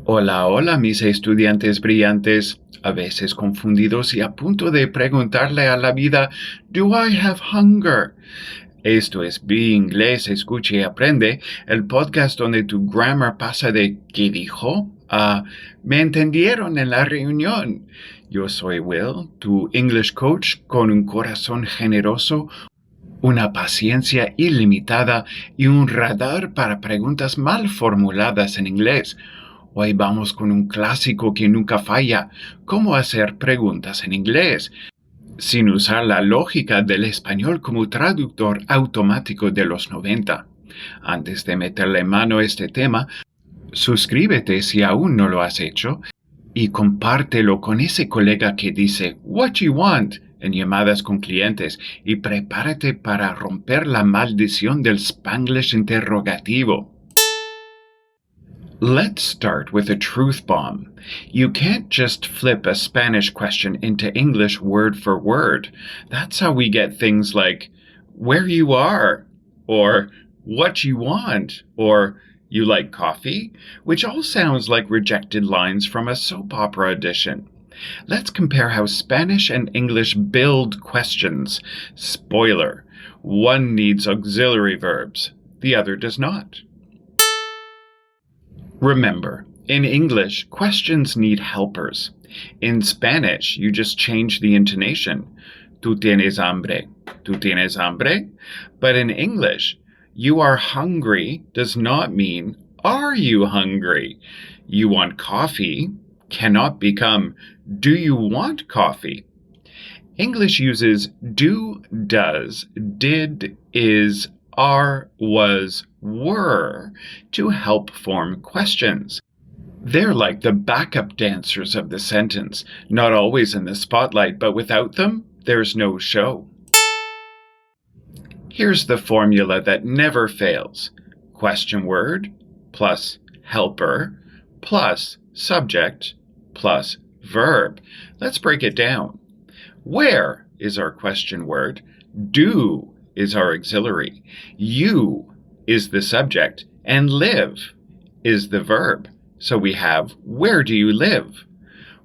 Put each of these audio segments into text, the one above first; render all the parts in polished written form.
Hola, hola, mis estudiantes brillantes, a veces confundidos y a punto de preguntarle a la vida, ¿Do I have hunger? Esto es BE Inglés, Escucha y Aprende, el podcast donde tu grammar pasa de ¿qué dijo? A ¿me entendieron en la reunión? Yo soy Will, tu English coach con un corazón generoso, una paciencia ilimitada y un radar para preguntas mal formuladas en inglés. Hoy vamos con un clásico que nunca falla, cómo hacer preguntas en inglés, sin usar la lógica del español como traductor automático de los 90. Antes de meterle mano a este tema, suscríbete si aún no lo has hecho y compártelo con ese colega que dice "What you want" en llamadas con clientes y prepárate para romper la maldición del Spanglish interrogativo. Let's start with a truth bomb. You can't just flip a Spanish question into English word for word. That's how we get things like, where you are, or what you want, or you like coffee, which all sounds like rejected lines from a soap opera audition. Let's compare how Spanish and English build questions. Spoiler, one needs auxiliary verbs, the other does not. Remember, in English, questions need helpers. In Spanish, you just change the intonation. ¿Tú tienes hambre? ¿Tú tienes hambre? But in English, you are hungry does not mean, are you hungry? You want coffee cannot become, do you want coffee? English uses do, does, did, is, are, was, were to help form questions. They're like the backup dancers of the sentence, not always in the spotlight, but without them, there's no show. Here's the formula that never fails. Question word plus helper plus subject plus verb. Let's break it down. Where is our question word? Do is our auxiliary. You is the subject, and live is the verb. So we have, where do you live?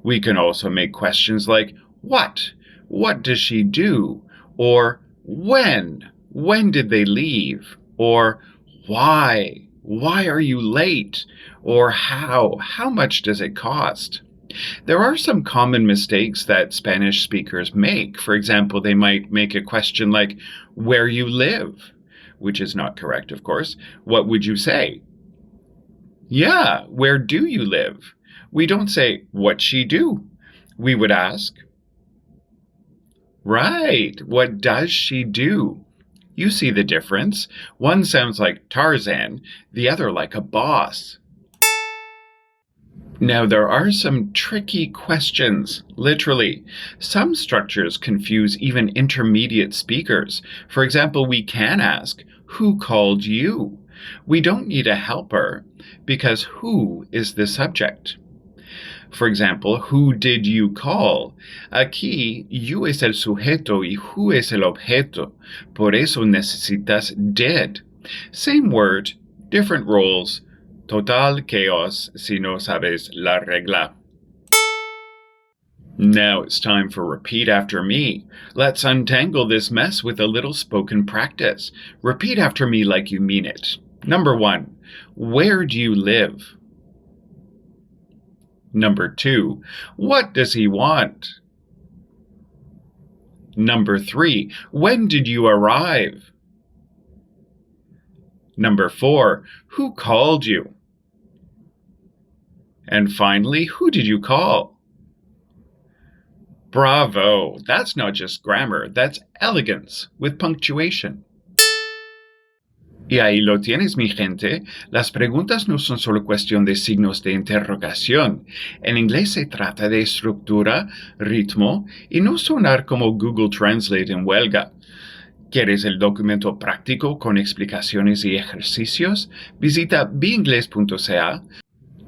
We can also make questions like, what? What does she do? Or when? When did they leave? Or why? Why are you late? Or how? How much does it cost? There are some common mistakes that Spanish speakers make. For example, they might make a question like, where you live, which is not correct, of course. What would you say? Yeah, where do you live? We don't say, what'd she do? We would ask, right, what does she do? You see the difference. One sounds like Tarzan, the other like a boss. Now, there are some tricky questions, literally. Some structures confuse even intermediate speakers. For example, we can ask, who called you? We don't need a helper because who is the subject. For example, who did you call? Aquí, you es el sujeto y who es el objeto. Por eso necesitas did. Same word, different roles. Total chaos si no sabes la regla. Now it's time for repeat after me. Let's untangle this mess with a little spoken practice. Repeat after me like you mean it. Number 1, where do you live? Number 2, what does he want? Number 3, when did you arrive? Number 4, who called you? And finally, who did you call? Bravo! That's not just grammar, that's elegance with punctuation. Y ahí lo tienes, mi gente. Las preguntas no son solo cuestión de signos de interrogación. En inglés se trata de estructura, ritmo y no sonar como Google Translate en huelga. ¿Quieres el documento práctico con explicaciones y ejercicios? Visita beingles.ca.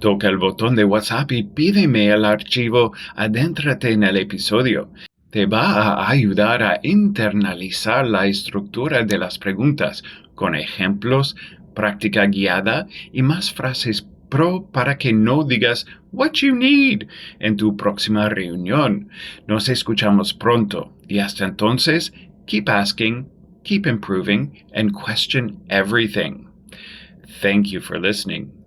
Toca el botón de WhatsApp y pídeme el archivo Adéntrate en el episodio. Te va a ayudar a internalizar la estructura de las preguntas con ejemplos, práctica guiada y más frases pro para que no digas what you need en tu próxima reunión. Nos escuchamos pronto y hasta entonces, keep asking, keep improving, and question everything. Thank you for listening.